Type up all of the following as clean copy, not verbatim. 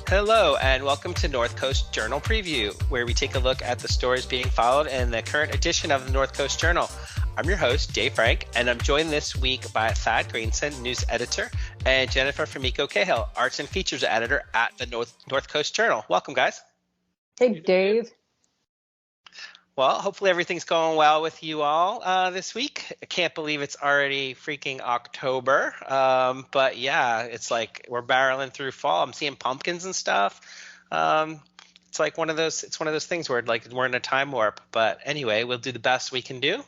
Hello, and welcome to North Coast Journal Preview, where we take a look at the stories being followed in the current edition of the North Coast Journal. I'm your host, Jay Frank, and I'm joined this week by Thad Greenson, news editor, and Jennifer Fumiko Cahill, arts and features editor at the North Coast Journal. Welcome, guys. Hey, Dave. Well, hopefully everything's going well with you all this week. I can't believe it's already freaking October. But yeah, it's like we're barreling through fall. I'm seeing pumpkins and stuff. It's like one of those things where like we're in a time warp. But anyway, we'll do the best we can do.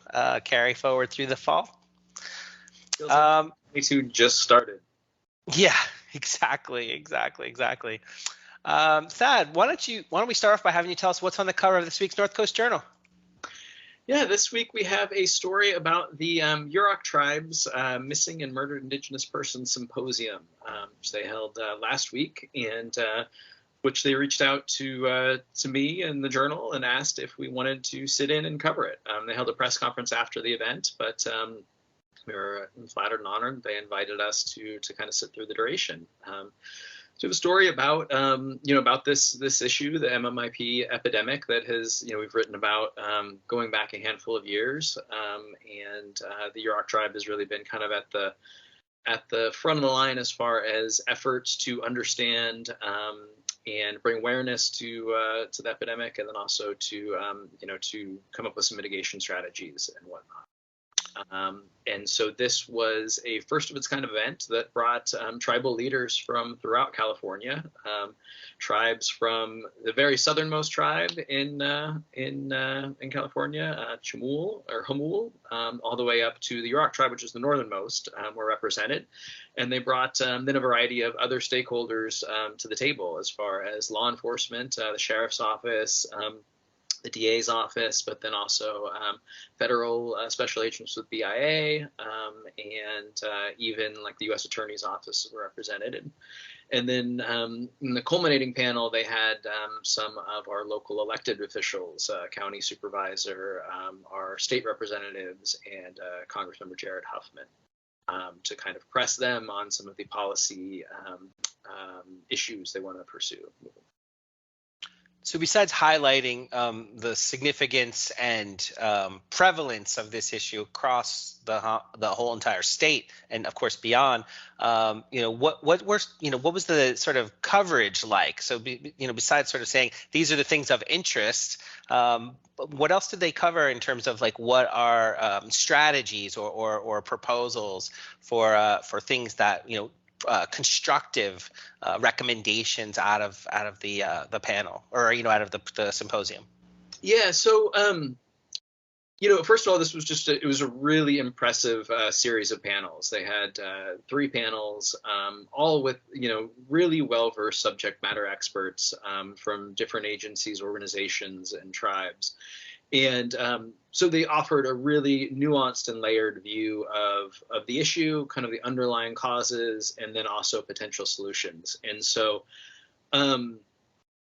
Carry forward through the fall. Feels like 22 just started. Yeah, exactly. Thad, why don't we start off by having you tell us what's on the cover of this week's North Coast Journal? Yeah, this week we have a story about the Yurok Tribe's Missing and Murdered Indigenous Persons Symposium, which they held last week, and which they reached out to me and the Journal and asked if we wanted to sit in and cover it. They held a press conference after the event, but we were flattered and honored. They invited us to kind of sit through the duration. So a story about about this issue, the MMIP epidemic that has we've written about going back a handful of years, and the Yurok tribe has really been kind of at the front of the line as far as efforts to understand and bring awareness to the epidemic, and then also to to come up with some mitigation strategies and whatnot. And so this was a first of its kind event that brought tribal leaders from throughout California, tribes from the very southernmost tribe in California, Hamul, all the way up to the Yurok tribe, which is the northernmost, were represented. And they brought then a variety of other stakeholders to the table, as far as law enforcement, the sheriff's office, the DA's office, but then also federal special agents with BIA, and even like the U.S. Attorney's Office were represented. And then in the culminating panel, they had some of our local elected officials, county supervisor, our state representatives, and Congressmember Jared Huffman, to kind of press them on some of the policy issues they want to pursue. So besides highlighting the significance and prevalence of this issue across the whole entire state, and of course beyond, what was the sort of coverage like? So besides sort of saying these are the things of interest, what else did they cover in terms of like what are strategies or proposals for things that constructive recommendations out of the panel, or out of the symposium? Yeah, so first of all, this was it was a really impressive series of panels. They had 3 panels, all with really well-versed subject matter experts from different agencies, organizations, and tribes. And so they offered a really nuanced and layered view of the issue, kind of the underlying causes, and then also potential solutions. And so, I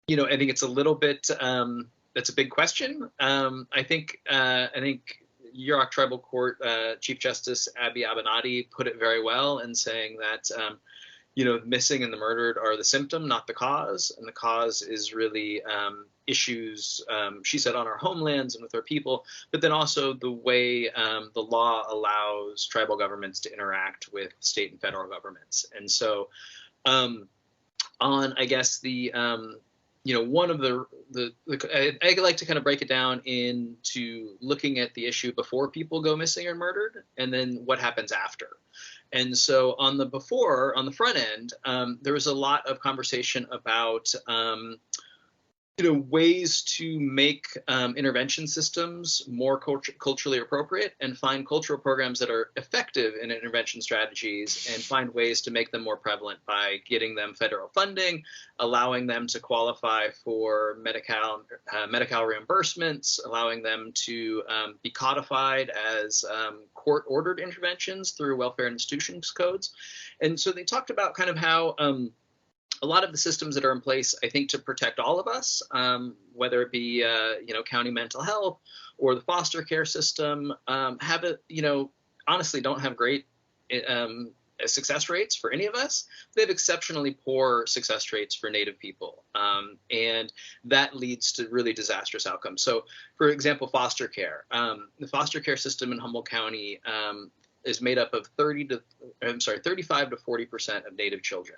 think it's a little bit, that's a big question. I think Yurok Tribal Court Chief Justice Abby Abenadi put it very well in saying that, missing and the murdered are the symptom, not the cause. And the cause is really issues, she said, on our homelands and with our people, but then also the way the law allows tribal governments to interact with state and federal governments. And so I guess one of I like to kind of break it down into looking at the issue before people go missing or murdered, and then what happens after. And so on the front end, there was a lot of conversation about ways to make intervention systems more culturally appropriate, and find cultural programs that are effective in intervention strategies, and find ways to make them more prevalent by getting them federal funding, allowing them to qualify for Medi-Cal reimbursements, allowing them to be codified as court-ordered interventions through welfare institutions codes. And so they talked about kind of how a lot of the systems that are in place, I think, to protect all of us, whether it be, county mental health or the foster care system, honestly don't have great success rates for any of us. They have exceptionally poor success rates for Native people. And that leads to really disastrous outcomes. So, for example, foster care. The foster care system in Humboldt County is made up of 35 to 40% of Native children.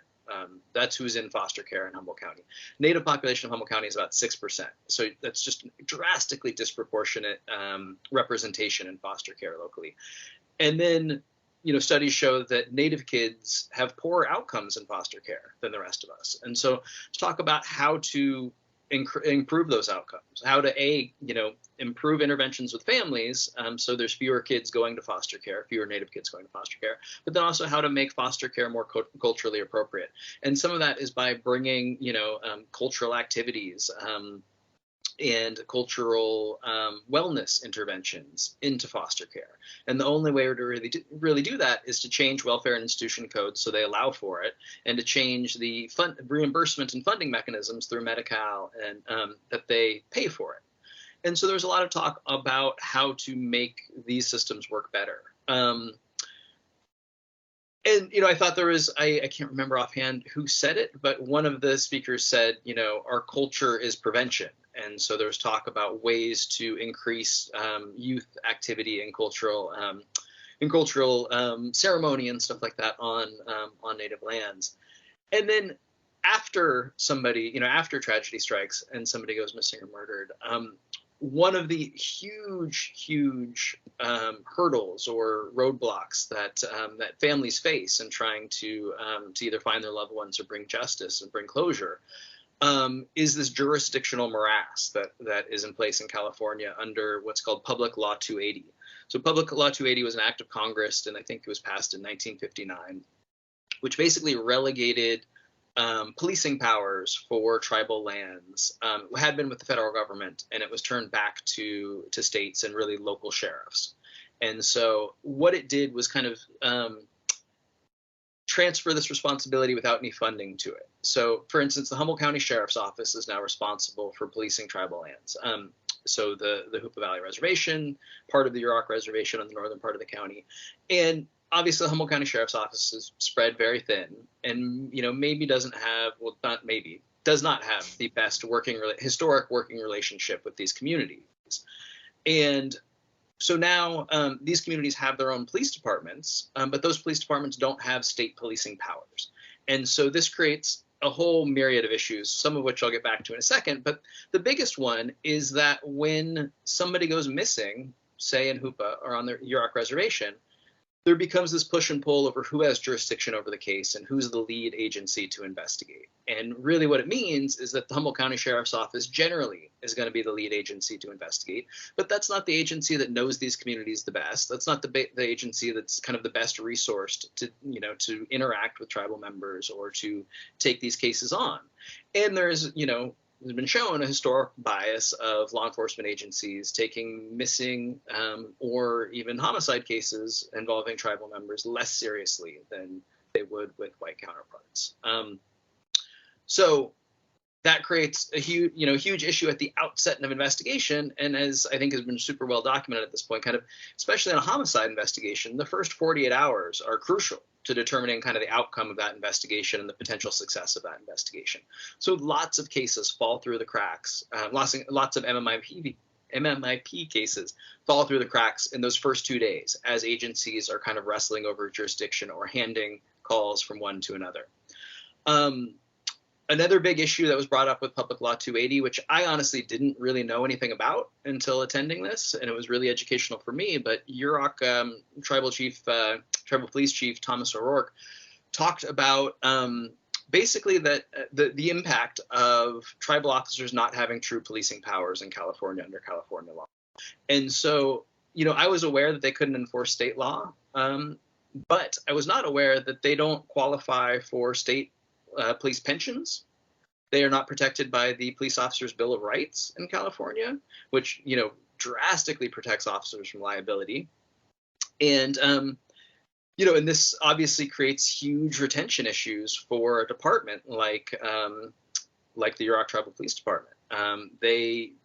That's who's in foster care in Humboldt County. Native population of Humboldt County is about 6%. So that's just drastically disproportionate representation in foster care locally. And then, studies show that Native kids have poorer outcomes in foster care than the rest of us. And so let's talk about how to improve those outcomes, how to improve interventions with families, so there's fewer kids going to foster care, fewer Native kids going to foster care, but then also how to make foster care more culturally appropriate. And some of that is by bringing cultural activities and cultural wellness interventions into foster care. And the only way to really do that is to change welfare and institution codes so they allow for it, and to change the reimbursement and funding mechanisms through Medi-Cal, and that they pay for it. And so there's a lot of talk about how to make these systems work better. And, I thought there was, I can't remember offhand who said it, but one of the speakers said, our culture is prevention. And so there's talk about ways to increase youth activity and cultural ceremony and stuff like that on Native lands. And then after somebody, after tragedy strikes and somebody goes missing or murdered, one of the huge hurdles or roadblocks that families face in trying to either find their loved ones or bring justice and bring closure is this jurisdictional morass that is in place in California under what's called Public Law 280. So Public Law 280 was an act of Congress, and I think it was passed in 1959, which basically relegated policing powers for tribal lands, had been with the federal government, and it was turned back to states and really local sheriffs. And so what it did was kind of transfer this responsibility without any funding to it. So, for instance, the Humboldt County Sheriff's Office is now responsible for policing tribal lands. So the Hoopa Valley Reservation, part of the Yurok Reservation on the northern part of the county. And obviously, the Humboldt County Sheriff's Office is spread very thin, and maybe does not have the best historic working relationship with these communities. And so now these communities have their own police departments, but those police departments don't have state policing powers. And so this creates a whole myriad of issues, some of which I'll get back to in a second. But the biggest one is that when somebody goes missing, say in Hoopa or on the Yurok Reservation, there becomes this push and pull over who has jurisdiction over the case and who's the lead agency to investigate. And really what it means is that the Humboldt County Sheriff's Office generally is going to be the lead agency to investigate, but that's not the agency that knows these communities the best. That's not the agency that's kind of the best resourced to interact with tribal members or to take these cases on. And there's been shown a historic bias of law enforcement agencies taking missing or even homicide cases involving tribal members less seriously than they would with white counterparts. So that creates a huge issue at the outset of an investigation. And as I think has been super well documented at this point, kind of, especially in a homicide investigation, the first 48 hours are crucial to determining kind of the outcome of that investigation and the potential success of that investigation. So lots of cases fall through the cracks. Lots of MMIP cases fall through the cracks in those first 2 days as agencies are kind of wrestling over jurisdiction or handing calls from one to another. Another big issue that was brought up with Public Law 280, which I honestly didn't really know anything about until attending this, and it was really educational for me, but Yurok Tribal Police Chief Thomas O'Rourke talked about basically that the impact of tribal officers not having true policing powers in California under California law. And so, I was aware that they couldn't enforce state law, but I was not aware that they don't qualify for state police pensions. They are not protected by the Police Officers' Bill of Rights in California, which, drastically protects officers from liability. And, and this obviously creates huge retention issues for a department like the Yurok Tribal Police Department.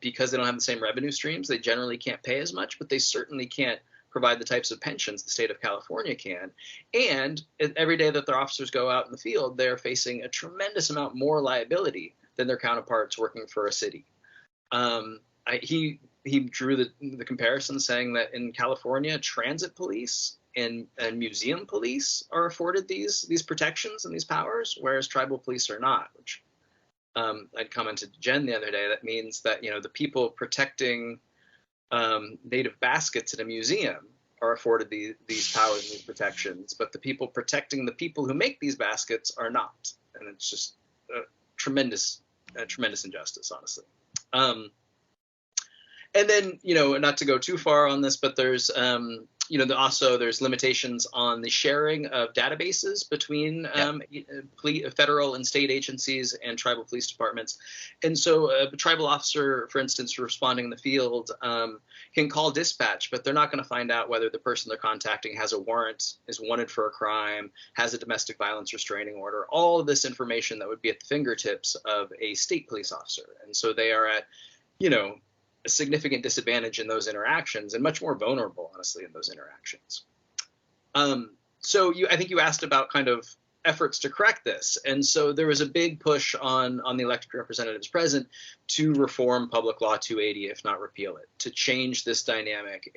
Because they don't have the same revenue streams, they generally can't pay as much, but they certainly can't provide the types of pensions the state of California can. And every day that their officers go out in the field, they're facing a tremendous amount more liability than their counterparts working for a city. He drew the comparison saying that in California, transit police and museum police are afforded these protections and these powers, whereas tribal police are not, which I'd commented to Jen the other day. That means that, the people protecting native baskets at a museum are afforded these powers and these protections, but the people protecting the people who make these baskets are not. And it's just a tremendous injustice, honestly. And then, not to go too far on this, but there's, there's limitations on the sharing of databases between federal and state agencies and tribal police departments. And so a tribal officer, for instance, responding in the field can call dispatch, but they're not going to find out whether the person they're contacting has a warrant, is wanted for a crime, has a domestic violence restraining order, all of this information that would be at the fingertips of a state police officer. And so they are at, a significant disadvantage in those interactions and much more vulnerable, honestly, in those interactions. I think you asked about kind of efforts to correct this. And so there was a big push on the elected representatives present to reform Public Law 280, if not repeal it, to change this dynamic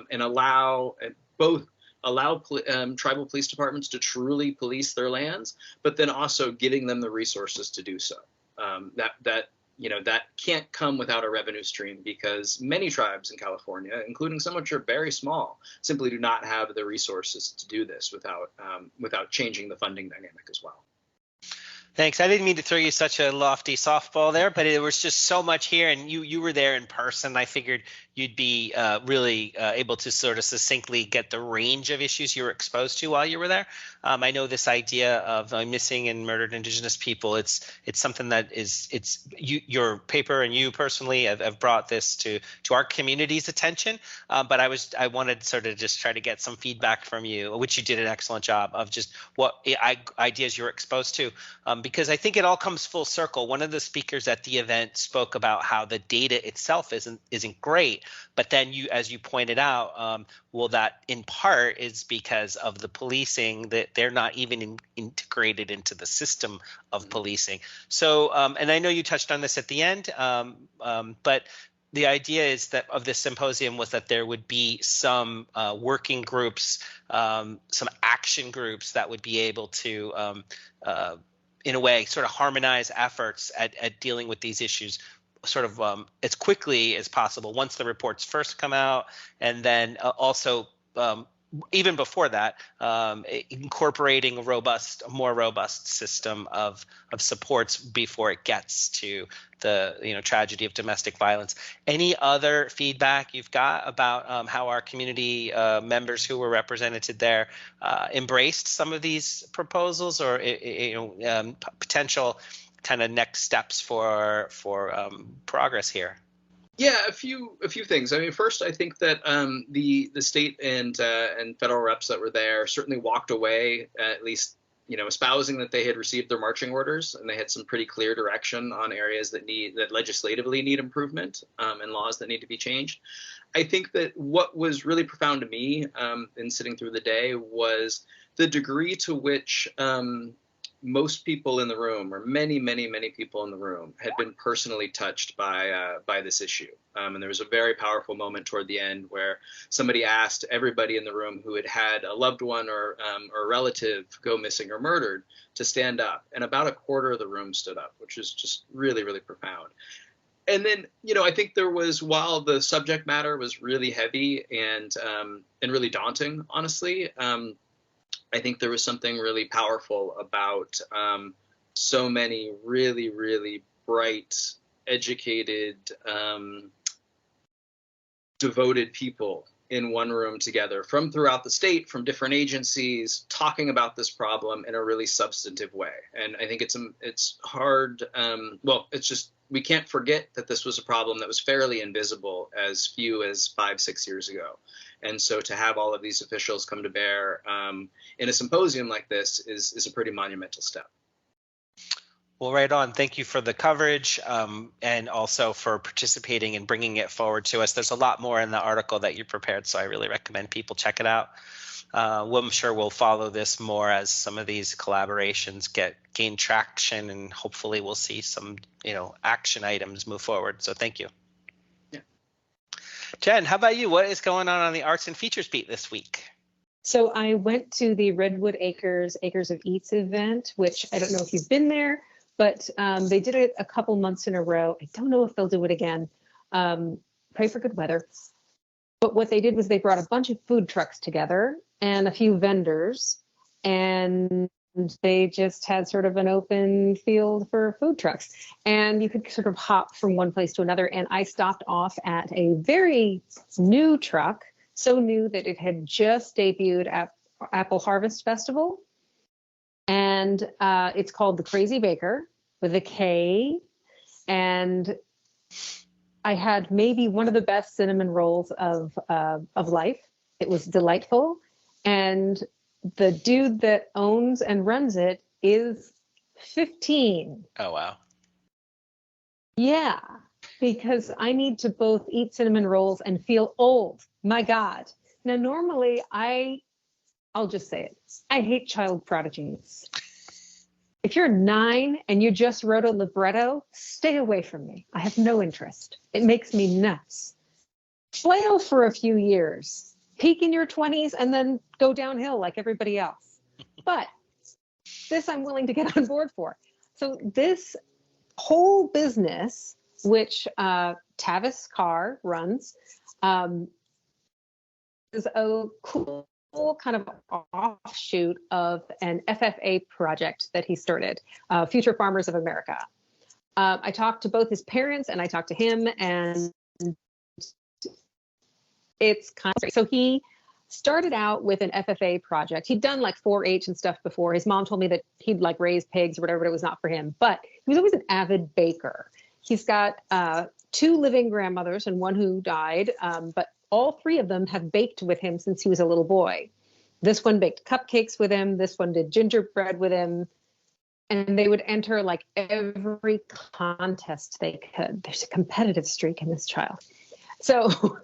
and allow tribal police departments to truly police their lands, but then also giving them the resources to do so. That can't come without a revenue stream, because many tribes in California, including some which are very small, simply do not have the resources to do this without changing the funding dynamic as well. Thanks. I didn't mean to throw you such a lofty softball there, but there was just so much here, and you were there in person. I figured you'd be really able to sort of succinctly get the range of issues you were exposed to while you were there. I know this idea of missing and murdered Indigenous people. It's something that your paper and you personally have brought this to our community's attention. But I wanted sort of just try to get some feedback from you, which you did an excellent job of, just what ideas you were exposed to. Because I think it all comes full circle. One of the speakers at the event spoke about how the data itself isn't great, but then as you pointed out, that in part is because of the policing, that they're not even integrated into the system of policing. So, and I know you touched on this at the end, but the idea is that of this symposium was that there would be some working groups, some action groups that would be able to in a way, sort of harmonize efforts at dealing with these issues sort of as quickly as possible once the reports first come out, and then also even before that, incorporating a more robust system of supports before it gets to the tragedy of domestic violence. Any other feedback you've got about how our community members who were represented there embraced some of these proposals, or potential kind of next steps for progress here? Yeah, a few things. I mean, first, I think that the state and federal reps that were there certainly walked away, at least espousing that they had received their marching orders, and they had some pretty clear direction on areas that legislatively need improvement, and laws that need to be changed. I think that what was really profound to me in sitting through the day was the degree to which most people in the room, or many people in the room, had been personally touched by this issue. And there was a very powerful moment toward the end where somebody asked everybody in the room who had a loved one or a relative go missing or murdered to stand up. And about a quarter of the room stood up, which is just really, really profound. And then, I think there was, while the subject matter was really heavy and really daunting, honestly, I think there was something really powerful about so many really, really bright, educated, devoted people in one room together from throughout the state, from different agencies, talking about this problem in a really substantive way. And I think it's hard. Well, it's just, we can't forget that this was a problem that was fairly invisible as few as 5-6 years ago. And so to have all of these officials come to bear in a symposium like this is a pretty monumental step. Well, right on. Thank you for the coverage and also for participating and bringing it forward to us. There's a lot more in the article that you prepared, so I really recommend people check it out. I'm sure we'll follow this more as some of these collaborations gain traction, and hopefully we'll see some, action items move forward. So thank you. Yeah. Jen, how about you? What is going on the Arts and Features beat this week? So I went to the Redwood Acres of Eats event, which I don't know if you've been there, but they did it a couple months in a row. I don't know if they'll do it again. Pray for good weather. But what they did was they brought a bunch of food trucks together and a few vendors, and they just had sort of an open field for food trucks. And you could sort of hop from one place to another. And I stopped off at a very new truck, so new that it had just debuted at Apple Harvest Festival. And it's called The Crazy Baker with a K. And I had maybe one of the best cinnamon rolls of life. It was delightful. And the dude that owns and runs it is 15. Oh, wow. Yeah, because I need to both eat cinnamon rolls and feel old. My God. Now, normally I'll just say it. I hate child prodigies. If you're 9 and you just wrote a libretto, stay away from me. I have no interest. It makes me nuts. Flail for a few years, peak in your 20s, and then go downhill like everybody else. But this I'm willing to get on board for. So this whole business, which Tavis Carr runs, is a cool kind of offshoot of an FFA project that he started, Future Farmers of America. I talked to both his parents and I talked to him, and it's kind of, so he started out with an FFA project. He'd done like 4-H and stuff before. His mom told me that he'd like raise pigs or whatever, but it was not for him. But he was always an avid baker. He's got 2 living grandmothers and one who died, but all 3 of them have baked with him since he was a little boy. This one baked cupcakes with him. This one did gingerbread with him. And they would enter like every contest they could. There's a competitive streak in this child. So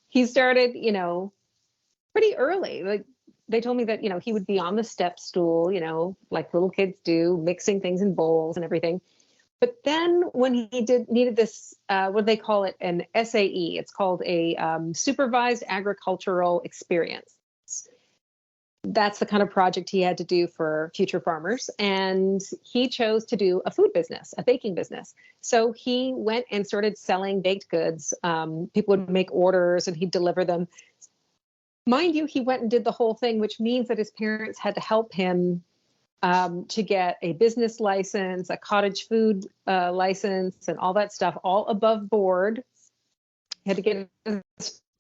he started, pretty early. Like they told me that, he would be on the step stool, like little kids do, mixing things in bowls and everything. But then when he needed this, what do they call it? An SAE. It's called a supervised agricultural experience. That's the kind of project he had to do for Future Farmers. And he chose to do a food business, a baking business. So he went and started selling baked goods. People would make orders and he'd deliver them. Mind you, he went and did the whole thing, which means that his parents had to help him to get a business license, a cottage food license, and all that stuff, all above board. He had to get a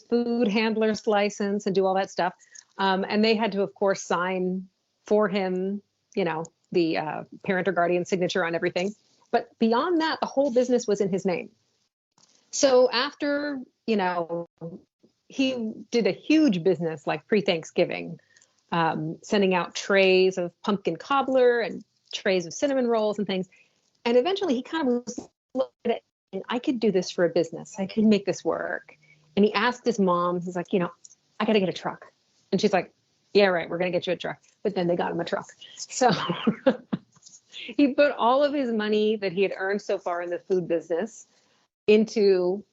food handler's license and do all that stuff. And they had to, of course, sign for him, the parent or guardian signature on everything. But beyond that, the whole business was in his name. So after, he did a huge business like pre-Thanksgiving, sending out trays of pumpkin cobbler and trays of cinnamon rolls and things. And eventually he kind of was looking at it, and I could do this for a business. I could make this work. And he asked his mom, he's like, I got to get a truck. And she's like, yeah, right, we're going to get you a truck. But then they got him a truck. So he put all of his money that he had earned so far in the food business into,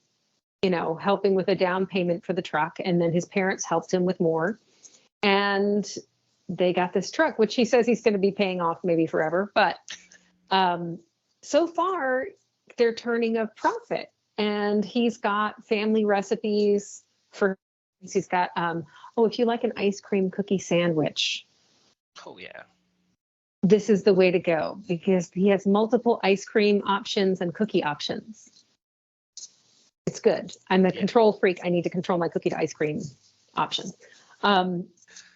helping with a down payment for the truck. And then his parents helped him with more. And they got this truck, which he says he's going to be paying off maybe forever. But so far, they're turning a profit. And he's got family recipes for, he's got, if you like an ice cream cookie sandwich. Oh, yeah. this is the way to go because he has multiple ice cream options and cookie options. It's good. I'm a control freak. I need to control my cookie to ice cream option.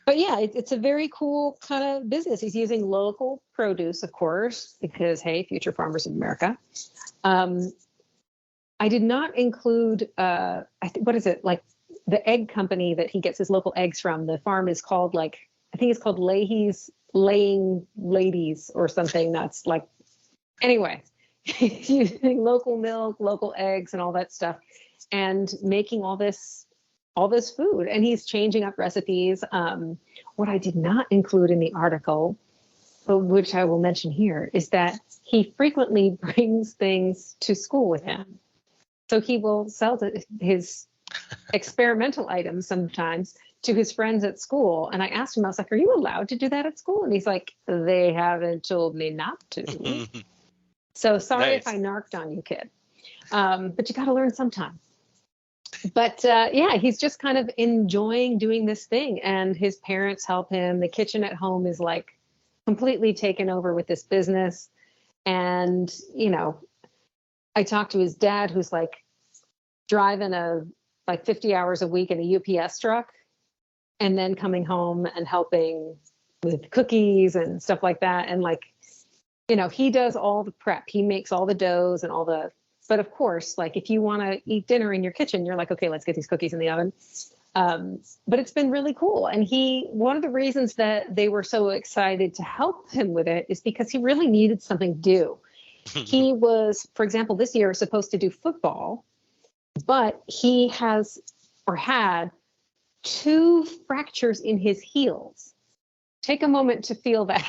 But yeah, it's a very cool kind of business. He's using local produce, of course, because, hey, future farmers of America. I did not include, what is it, like the egg company that he gets his local eggs from. The farm is called I think it's called Leahy's Laying Ladies or something. That's like, anyway, he's using local milk, local eggs and all that stuff and making all this food, and he's changing up recipes. What I did not include in the article, but which I will mention here, is that he frequently brings things to school with him. So he will sell his experimental items sometimes to his friends at school. And I asked him, I was like, are you allowed to do that at school? And he's like, they haven't told me not to. So sorry Nice. if I narked on you, kid. But you got to learn sometime. But yeah, he's just kind of enjoying doing this thing, and his parents help him. The kitchen at home is like completely taken over with this business. And, I talked to his dad, who's like driving 50 hours a week in a UPS truck and then coming home and helping with cookies and stuff like that. And he does all the prep. He makes all the doughs and but of course, if you want to eat dinner in your kitchen, you're like, okay, let's get these cookies in the oven. But it's been really cool. And one of the reasons that they were so excited to help him with it is because he really needed something to do. He was, for example, this year supposed to do football, but he had 2 fractures in his heels. Take a moment to feel that.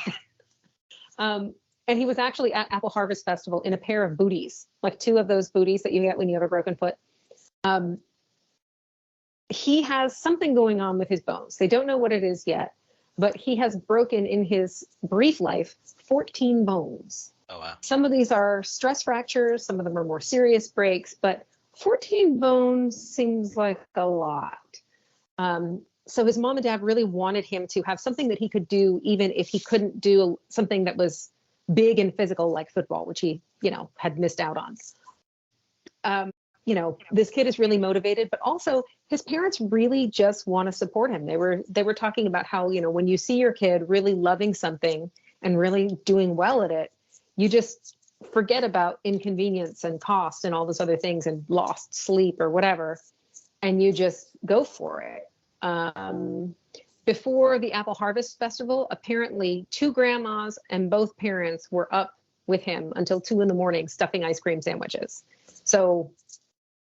And he was actually at Apple Harvest Festival in a pair of booties, like 2 of those booties that you get when you have a broken foot. He has something going on with his bones. They don't know what it is yet, but he has broken in his brief life 14 bones. Oh, wow. Some of these are stress fractures. Some of them are more serious breaks, but 14 bones seems like a lot. So his mom and dad really wanted him to have something that he could do, even if he couldn't do something that was big and physical like football, which he, had missed out on. This kid is really motivated, but also his parents really just want to support him. They were talking about how, when you see your kid really loving something and really doing well at it, you just forget about inconvenience and cost and all those other things and lost sleep or whatever, and you just go for it. Before the Apple Harvest Festival, apparently 2 grandmas and both parents were up with him until 2 a.m. stuffing ice cream sandwiches. So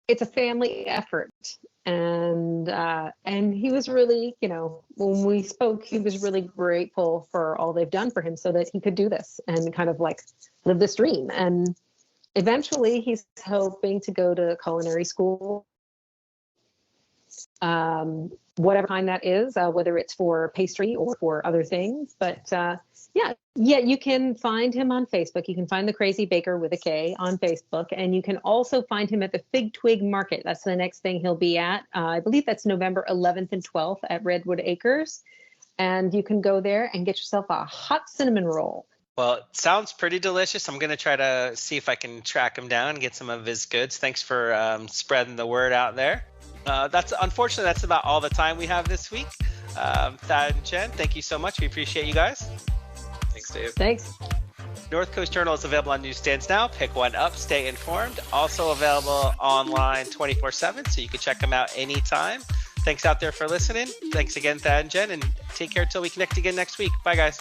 it's a family effort. And he was really, when we spoke, he was really grateful for all they've done for him so that he could do this and kind of live this dream. And eventually he's hoping to go to culinary school. Whatever kind that is, whether it's for pastry or for other things. But yeah, you can find him on Facebook. You can find the Crazy Baker with a K on Facebook, and you can also find him at the Fig Twig Market. That's the next thing he'll be at. I believe that's November 11th and 12th at Redwood Acres. And you can go there and get yourself a hot cinnamon roll. Well, it sounds pretty delicious. I'm going to try to see if I can track him down and get some of his goods. Thanks for spreading the word out there. Unfortunately, that's about all the time we have this week. Thad and Jen, thank you so much. We appreciate you guys. Thanks, Dave. Thanks. North Coast Journal is available on newsstands now. Pick one up, stay informed. Also available online 24/7, so you can check them out anytime. Thanks out there for listening. Thanks again, Thad and Jen, and take care till we connect again next week. Bye, guys.